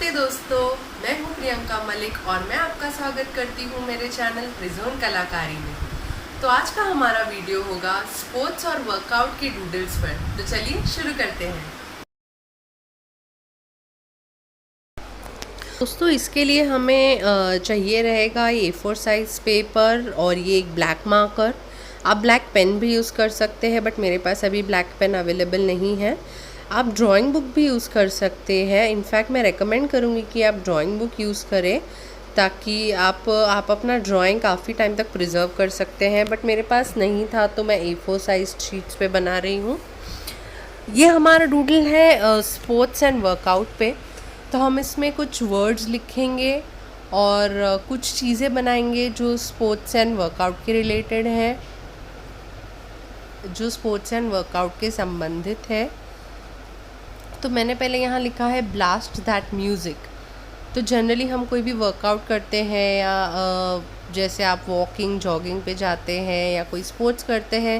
नमस्ते दोस्तों, मैं हूँ प्रियंका मलिक और मैं आपका स्वागत करती हूँ मेरे चैनल प्रिजोन कलाकारी में। तो आज का हमारा वीडियो होगा स्पोर्ट्स और वर्कआउट के डूडल्स पर। तो चलिए शुरू करते हैं। दोस्तों इसके लिए हमें चाहिए रहेगा A4 साइज़ पेपर और ये एक ब्लैक मार्कर। आप ब्लैक पेन भी यूज़ कर सकते हैं, बट मेरे पास अभी ब्लैक पेन अवेलेबल नहीं है। आप ड्राइंग बुक भी यूज़ कर सकते हैं। इनफैक्ट मैं रेकमेंड करूँगी कि आप ड्राइंग बुक यूज़ करें ताकि आप अपना ड्राइंग काफ़ी टाइम तक प्रिजर्व कर सकते हैं। बट मेरे पास नहीं था तो मैं A4 साइज़ शीट्स पे बना रही हूँ। ये हमारा डूडल है स्पोर्ट्स एंड वर्कआउट पे। तो हम इसमें कुछ वर्ड्स लिखेंगे और कुछ चीज़ें बनाएंगे जो स्पोर्ट्स एंड वर्कआउट के रिलेटेड हैं, जो स्पोर्ट्स एंड वर्कआउट के संबंधित है। तो मैंने पहले यहाँ लिखा है ब्लास्ट दैट म्यूज़िक। तो जनरली हम कोई भी वर्कआउट करते हैं या जैसे आप वॉकिंग जॉगिंग पे जाते हैं या कोई स्पोर्ट्स करते हैं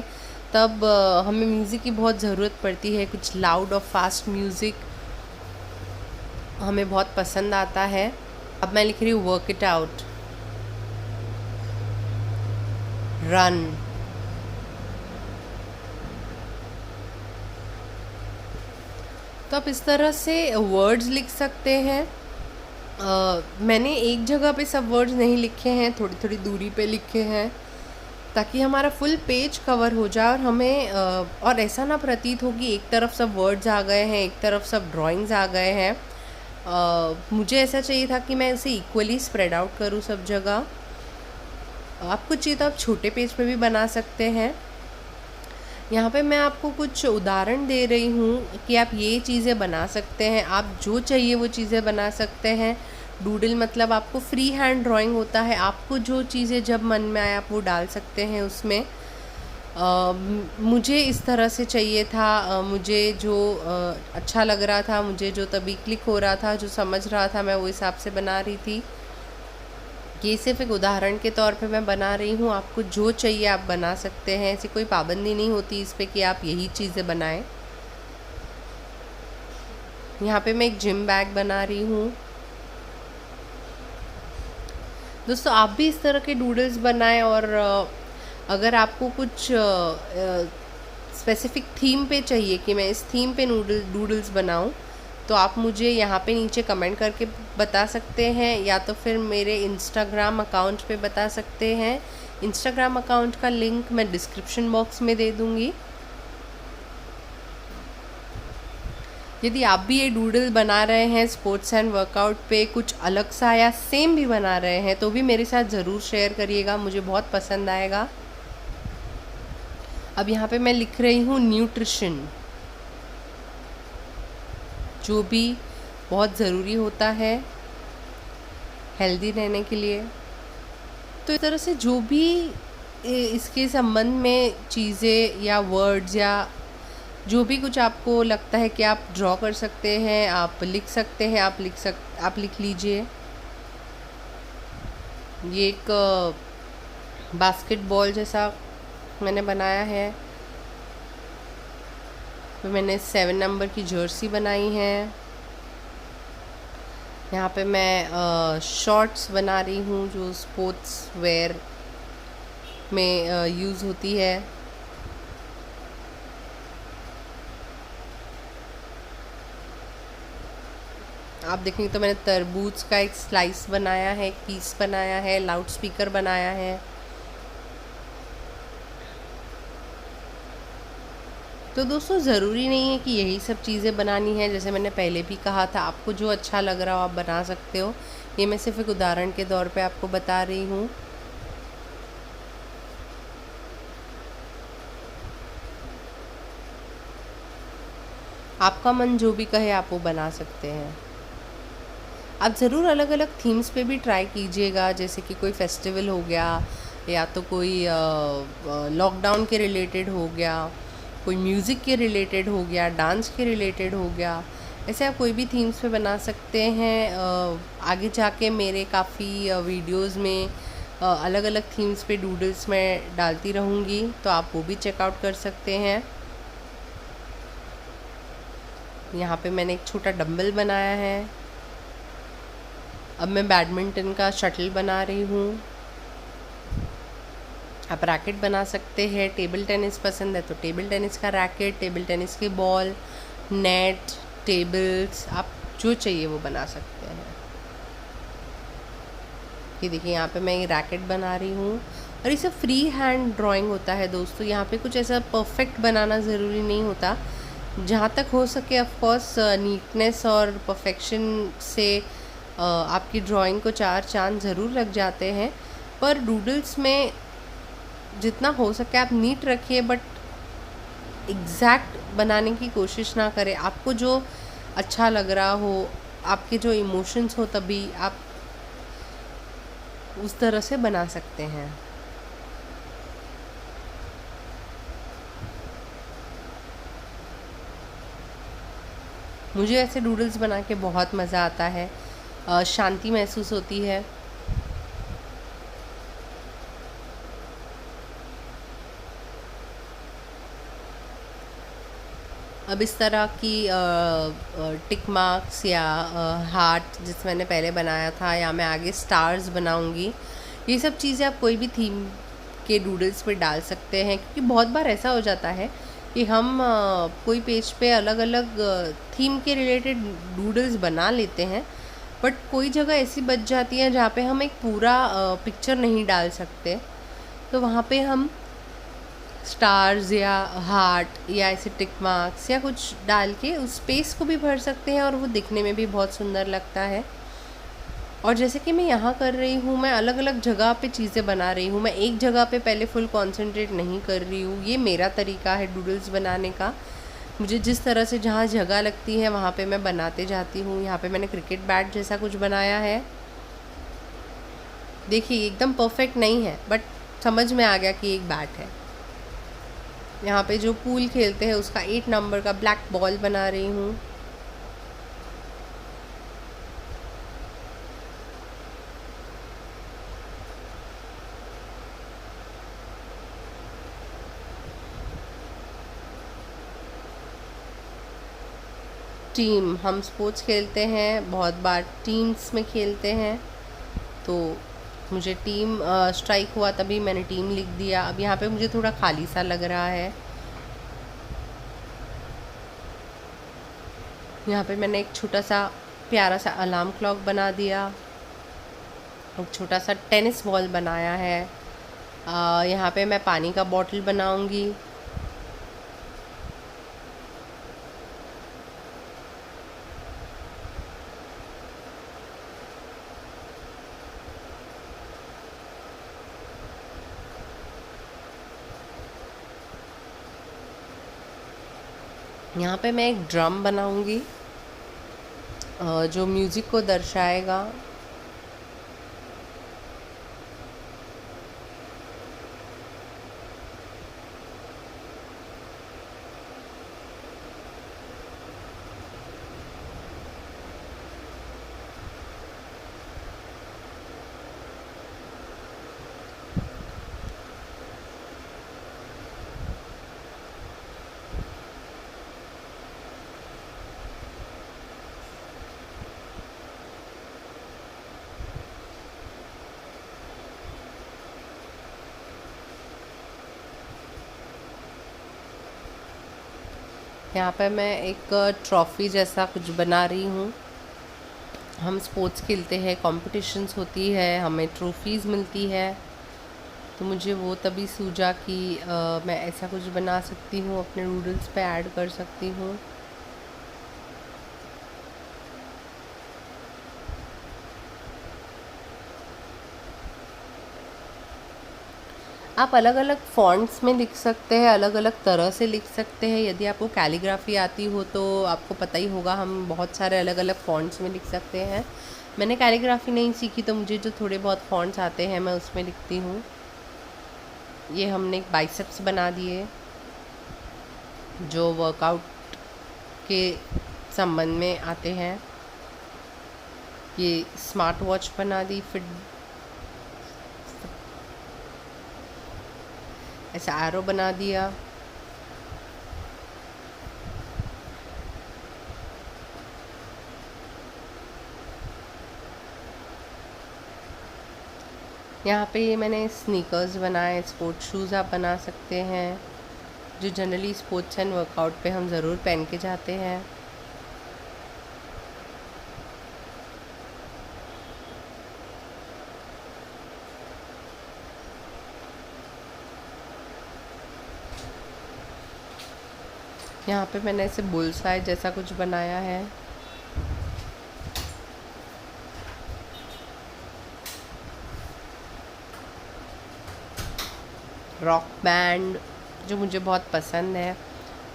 तब हमें म्यूज़िक की बहुत ज़रूरत पड़ती है। कुछ लाउड और फास्ट म्यूज़िक हमें बहुत पसंद आता है। अब मैं लिख रही हूँ वर्क इट आउट, रन, तो आप इस तरह से वर्ड्स लिख सकते हैं। मैंने एक जगह पे सब वर्ड्स नहीं लिखे हैं, थोड़ी थोड़ी दूरी पे लिखे हैं ताकि हमारा फुल पेज कवर हो जाए और हमें और ऐसा ना प्रतीत हो कि एक तरफ सब वर्ड्स आ गए हैं, एक तरफ सब ड्राइंग्स आ गए हैं। मुझे ऐसा चाहिए था कि मैं इसे इक्वली स्प्रेड आउट करूँ सब जगह। आपको चाहिए तो आप छोटे पेज पे भी बना सकते हैं। यहाँ पे मैं आपको कुछ उदाहरण दे रही हूँ कि आप ये चीज़ें बना सकते हैं। आप जो चाहिए वो चीज़ें बना सकते हैं। डूडल मतलब आपको फ्री हैंड ड्राइंग होता है। आपको जो चीज़ें जब मन में आए आप वो डाल सकते हैं उसमें। मुझे इस तरह से चाहिए था, मुझे जो अच्छा लग रहा था, मुझे जो तभी क्लिक हो रहा था, जो समझ रहा था, मैं वो हिसाब से बना रही थी। ये सिर्फ एक उदाहरण के तौर पे मैं बना रही हूँ। आपको जो चाहिए आप बना सकते हैं, ऐसी कोई पाबंदी नहीं होती इस पे कि आप यही चीज़ें बनाएं। यहाँ पे मैं एक जिम बैग बना रही हूँ। दोस्तों आप भी इस तरह के डूडल्स बनाएं और अगर आपको कुछ स्पेसिफिक थीम पे चाहिए कि मैं इस थीम पे डूडल्स बनाऊं तो आप मुझे यहाँ पे नीचे कमेंट करके बता सकते हैं या तो फिर मेरे इंस्टाग्राम अकाउंट पे बता सकते हैं। इंस्टाग्राम अकाउंट का लिंक मैं डिस्क्रिप्शन बॉक्स में दे दूँगी। यदि आप भी ये डूडल बना रहे हैं स्पोर्ट्स एंड वर्कआउट पे, कुछ अलग सा या सेम भी बना रहे हैं तो भी मेरे साथ ज़रूर शेयर करिएगा, मुझे बहुत पसंद आएगा। अब यहाँ पे मैं लिख रही हूँ न्यूट्रिशन, जो भी बहुत ज़रूरी होता है हेल्दी रहने के लिए। तो इस तरह से जो भी इसके संबंध में चीज़ें या वर्ड्स या जो भी कुछ आपको लगता है कि आप ड्रॉ कर सकते हैं, आप लिख सकते हैं, आप लिख लीजिए। ये एक बास्केटबॉल जैसा मैंने बनाया है। तो मैंने 7 नंबर की जर्सी बनाई है। यहाँ पे मैं शॉर्ट्स बना रही हूँ जो स्पोर्ट्स वेयर में यूज़ होती है। आप देखेंगे तो मैंने तरबूज का एक स्लाइस बनाया है, एक पीस बनाया है, लाउड स्पीकर बनाया है। तो दोस्तों ज़रूरी नहीं है कि यही सब चीज़ें बनानी है। जैसे मैंने पहले भी कहा था, आपको जो अच्छा लग रहा हो आप बना सकते हो। ये मैं सिर्फ एक उदाहरण के तौर पे आपको बता रही हूँ। आपका मन जो भी कहे आप वो बना सकते हैं। आप ज़रूर अलग अलग थीम्स पे भी ट्राई कीजिएगा, जैसे कि कोई फेस्टिवल हो गया या तो कोई लॉकडाउन के रिलेटेड हो गया, कोई म्यूज़िक के रिलेटेड हो गया, डांस के रिलेटेड हो गया। ऐसे आप कोई भी थीम्स पे बना सकते हैं। आगे जाके मेरे काफ़ी वीडियोस में अलग अलग थीम्स पे डूडल्स मैं डालती रहूँगी, तो आप वो भी चेकआउट कर सकते हैं। यहाँ पे मैंने एक छोटा डंबल बनाया है। अब मैं बैडमिंटन का शटल बना रही हूँ। आप रैकेट बना सकते हैं। टेबल टेनिस पसंद है तो टेबल टेनिस का रैकेट, टेबल टेनिस की बॉल, नेट, टेबल्स, आप जो चाहिए वो बना सकते हैं। ये देखिए यहाँ पे मैं ये रैकेट बना रही हूँ और ये सब फ्री हैंड ड्राइंग होता है दोस्तों। यहाँ पे कुछ ऐसा परफेक्ट बनाना ज़रूरी नहीं होता। जहाँ तक हो सके ऑफ कोर्स नीटनेस और परफेक्शन से आपकी ड्राइंग को चार चांद ज़रूर लग जाते हैं, पर डूडल्स में जितना हो सके आप नीट रखिए, बट एग्जैक्ट बनाने की कोशिश ना करें। आपको जो अच्छा लग रहा हो, आपके जो इमोशंस हो, तभी आप उस तरह से बना सकते हैं। मुझे ऐसे डूडल्स बना के बहुत मज़ा आता है, शांति महसूस होती है। अब इस तरह की टिक मार्क्स या हार्ट जिस मैंने पहले बनाया था, या मैं आगे स्टार्स बनाऊंगी, ये सब चीज़ें आप कोई भी थीम के डूडल्स पे डाल सकते हैं। क्योंकि बहुत बार ऐसा हो जाता है कि हम कोई पेज पे अलग अलग थीम के रिलेटेड डूडल्स बना लेते हैं, बट कोई जगह ऐसी बच जाती है जहाँ पे हम एक पूरा पिक्चर नहीं डाल सकते। तो वहाँ पे हम स्टार्स या हार्ट या ऐसे टिक मार्क्स या कुछ डाल के उस स्पेस को भी भर सकते हैं और वो दिखने में भी बहुत सुंदर लगता है। और जैसे कि मैं यहाँ कर रही हूँ, मैं अलग अलग जगह पे चीज़ें बना रही हूँ। मैं एक जगह पे पहले फुल कंसंट्रेट नहीं कर रही हूँ। ये मेरा तरीका है डूडल्स बनाने का। मुझे जिस तरह से जहाँ जगह लगती है वहाँ पे मैं बनाते जाती हूँ। यहाँ पे मैंने क्रिकेट बैट जैसा कुछ बनाया है। देखिए एकदम परफेक्ट नहीं है, बट समझ में आ गया कि एक बैट है। यहाँ पे जो पूल खेलते हैं उसका 8 नंबर का ब्लैक बॉल बना रही हूँ। टीम, हम स्पोर्ट्स खेलते हैं, बहुत बार टीम्स में खेलते हैं, तो मुझे टीम स्ट्राइक हुआ तभी मैंने टीम लिख दिया। अब यहाँ पे मुझे थोड़ा खाली सा लग रहा है। यहाँ पे मैंने एक छोटा सा प्यारा सा अलार्म क्लॉक बना दिया, एक छोटा सा टेनिस बॉल बनाया है। यहाँ पे मैं पानी का बॉटल बनाऊंगी। यहाँ पे मैं एक ड्रम बनाऊंगी जो म्यूज़िक को दर्शाएगा। यहाँ पे मैं एक ट्रॉफ़ी जैसा कुछ बना रही हूँ। हम स्पोर्ट्स खेलते हैं, कॉम्पिटिशन्स होती है, हमें ट्रॉफ़ीज़ मिलती है, तो मुझे वो तभी सूझा कि मैं ऐसा कुछ बना सकती हूँ, अपने नूडल्स पे ऐड कर सकती हूँ। आप अलग अलग फ़ॉन्ट्स में लिख सकते हैं, अलग अलग तरह से लिख सकते हैं। यदि आपको कैलीग्राफी आती हो तो आपको पता ही होगा, हम बहुत सारे अलग अलग फ़ॉन्ट्स में लिख सकते हैं। मैंने कैलीग्राफी नहीं सीखी, तो मुझे जो थोड़े बहुत फ़ॉन्ट्स आते हैं मैं उसमें लिखती हूँ। ये हमने एक बाइसेप्स बना दिए जो वर्कआउट के संबंध में आते हैं। ये स्मार्ट वॉच बना दी, फिट ऐसा एरो बना दिया। यहाँ पे ये मैंने स्नीकर्स बनाए, स्पोर्ट्स शूज़ आप बना सकते हैं, जो जनरली स्पोर्ट्स एंड वर्कआउट पे हम ज़रूर पहन के जाते हैं। यहाँ पे मैंने ऐसे बुलसाई जैसा कुछ बनाया है। रॉक बैंड जो मुझे बहुत पसंद है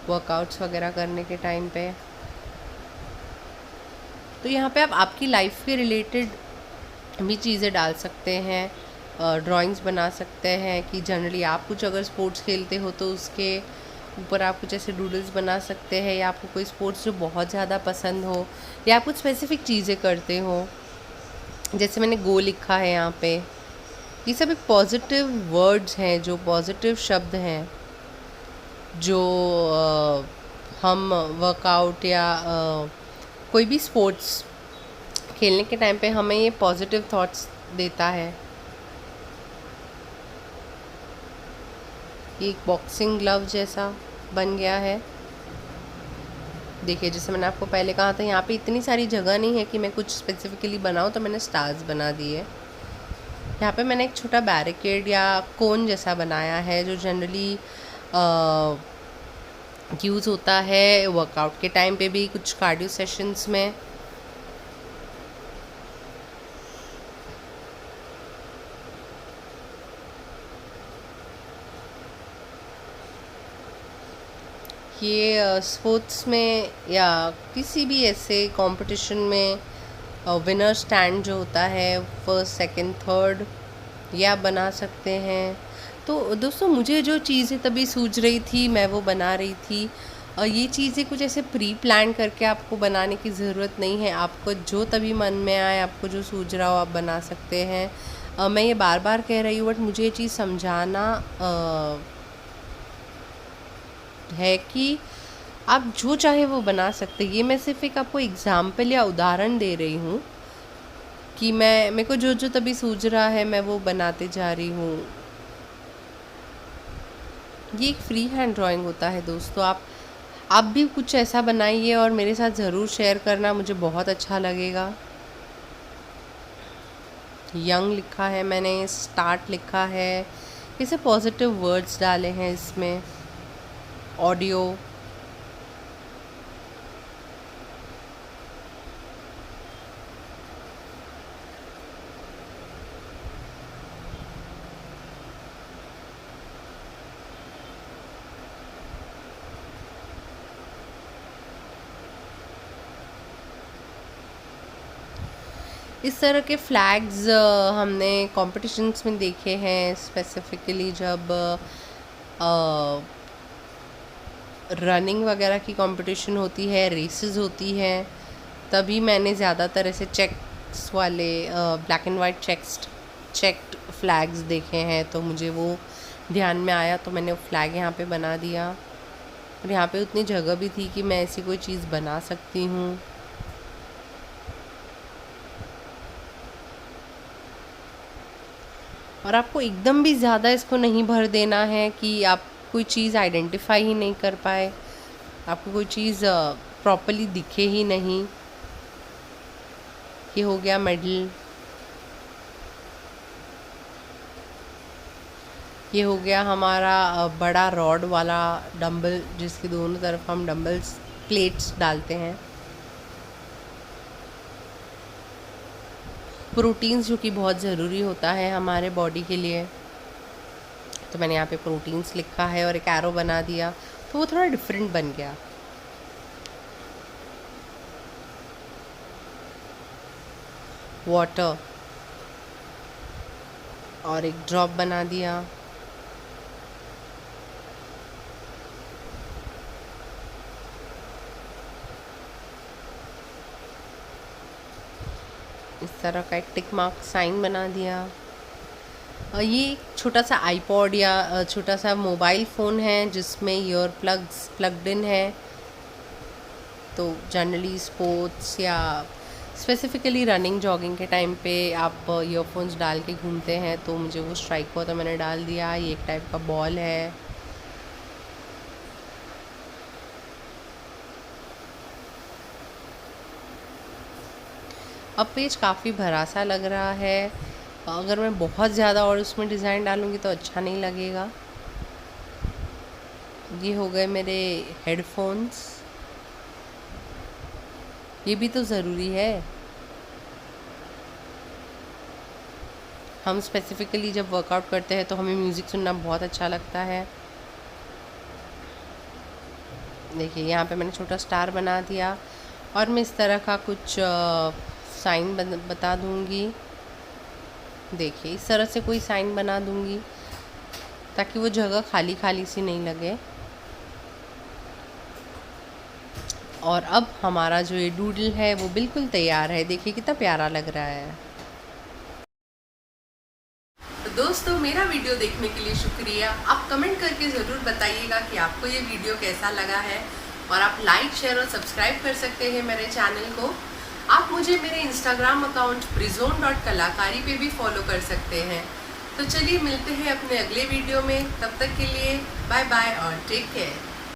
वर्कआउट्स वगैरह करने के टाइम पे। तो यहाँ पे आप आपकी लाइफ के रिलेटेड भी चीज़ें डाल सकते हैं, ड्राइंग्स बना सकते हैं कि जनरली आप कुछ अगर स्पोर्ट्स खेलते हो तो उसके ऊपर आप कुछ ऐसे डूडल्स बना सकते हैं, या आपको कोई स्पोर्ट्स जो बहुत ज़्यादा पसंद हो, या आप कुछ स्पेसिफिक चीज़ें करते हो। जैसे मैंने गो लिखा है यहाँ पे, ये सब एक पॉजिटिव वर्ड्स हैं, जो पॉजिटिव शब्द हैं, जो हम वर्कआउट या कोई भी स्पोर्ट्स खेलने के टाइम पे हमें ये पॉजिटिव थॉट्स देता है। ये एक बॉक्सिंग ग्लव जैसा बन गया है। देखिए, जैसे मैंने आपको पहले कहा था, यहाँ पे इतनी सारी जगह नहीं है कि मैं कुछ स्पेसिफिकली बनाऊँ, तो मैंने स्टार्स बना दिए। यहाँ पे मैंने एक छोटा बैरिकेड या कोन जैसा बनाया है, जो जनरली यूज़ होता है वर्कआउट के टाइम पे भी, कुछ कार्डियो सेशंस में। ये स्पोर्ट्स में या किसी भी ऐसे कंपटीशन में विनर स्टैंड जो होता है, फर्स्ट सेकंड थर्ड, ये आप बना सकते हैं। तो दोस्तों, मुझे जो चीज़ें तभी सूझ रही थी मैं वो बना रही थी। और ये चीज़ें कुछ ऐसे प्री प्लान करके आपको बनाने की ज़रूरत नहीं है। आपको जो तभी मन में आए, आपको जो सूझ रहा हो, आप बना सकते हैं। मैं ये बार बार कह रही हूँ, बट मुझे ये चीज़ समझाना है कि आप जो चाहे वो बना सकते हैं। ये मैं सिर्फ एक आपको एग्जाम्पल या उदाहरण दे रही हूँ कि मेरे को जो जो तभी सूझ रहा है मैं वो बनाते जा रही हूँ। ये एक फ्री हैंड ड्राइंग होता है दोस्तों। आप भी कुछ ऐसा बनाइए और मेरे साथ ज़रूर शेयर करना, मुझे बहुत अच्छा लगेगा। यंग लिखा है मैंने, स्टार्ट लिखा है, इसे पॉजिटिव वर्ड्स डाले हैं इसमें। ऑडियो, इस तरह के फ्लैग्स हमने कॉम्पिटिशन्स में देखे हैं, स्पेसिफिकली जब रनिंग वगैरह की कंपटीशन होती है, रेसेस होती हैं, तभी मैंने ज़्यादातर ऐसे चेक्स वाले black and white checked flags देखे हैं। तो मुझे वो ध्यान में आया, तो मैंने वो फ्लैग यहाँ पे बना दिया। और यहाँ पे उतनी जगह भी थी कि मैं ऐसी कोई चीज़ बना सकती हूँ। और आपको एकदम भी ज़्यादा इसको नहीं भर देना है कि आप कोई चीज़ आइडेंटिफाई ही नहीं कर पाए, आपको कोई चीज़ प्रॉपरली दिखे ही नहीं। ये हो गया मेडल, ये हो गया हमारा बड़ा रॉड वाला डंबल, जिसके दोनों तरफ हम डंबल्स प्लेट्स डालते हैं। प्रोटीन्स जो कि बहुत ज़रूरी होता है हमारे बॉडी के लिए, तो मैंने यहाँ पे प्रोटीन्स लिखा है और एक एरो बना दिया, तो वो थोड़ा डिफरेंट बन गया। वाटर और एक ड्रॉप बना दिया। इस तरह का एक टिक मार्क साइन बना दिया। ये छोटा सा आईपॉड या छोटा सा मोबाइल फ़ोन है जिसमें ईयर प्लग्स प्लग्ड इन है। तो जनरली स्पोर्ट्स या स्पेसिफ़िकली रनिंग जॉगिंग के टाइम पे आप ईयरफोन्स डाल के घूमते हैं तो मुझे वो स्ट्राइक हुआ तो मैंने डाल दिया। ये एक टाइप का बॉल है। अब पेज काफ़ी भरा सा लग रहा है। अगर मैं बहुत ज़्यादा और उसमें डिज़ाइन डालूँगी तो अच्छा नहीं लगेगा। ये हो गए मेरे हेडफोन्स। ये भी तो ज़रूरी है। हम स्पेसिफ़िकली जब वर्कआउट करते हैं तो हमें म्यूज़िक सुनना बहुत अच्छा लगता है। देखिए यहाँ पे मैंने छोटा स्टार बना दिया और मैं इस तरह का कुछ साइन बता दूँगी। देखिए इस तरह से कोई साइन बना दूँगी ताकि वो जगह खाली खाली सी नहीं लगे। और अब हमारा जो ये डूडल है वो बिल्कुल तैयार है। देखिए कितना प्यारा लग रहा है। तो दोस्तों मेरा वीडियो देखने के लिए शुक्रिया। आप कमेंट करके ज़रूर बताइएगा कि आपको ये वीडियो कैसा लगा है और आप लाइक शेयर और सब्सक्राइब कर सकते हैं मेरे चैनल को। आप मुझे मेरे इंस्टाग्राम अकाउंट prizone.कलाकारी पे भी फॉलो कर सकते हैं। तो चलिए मिलते हैं अपने अगले वीडियो में। तब तक के लिए बाय बाय और टेक केयर।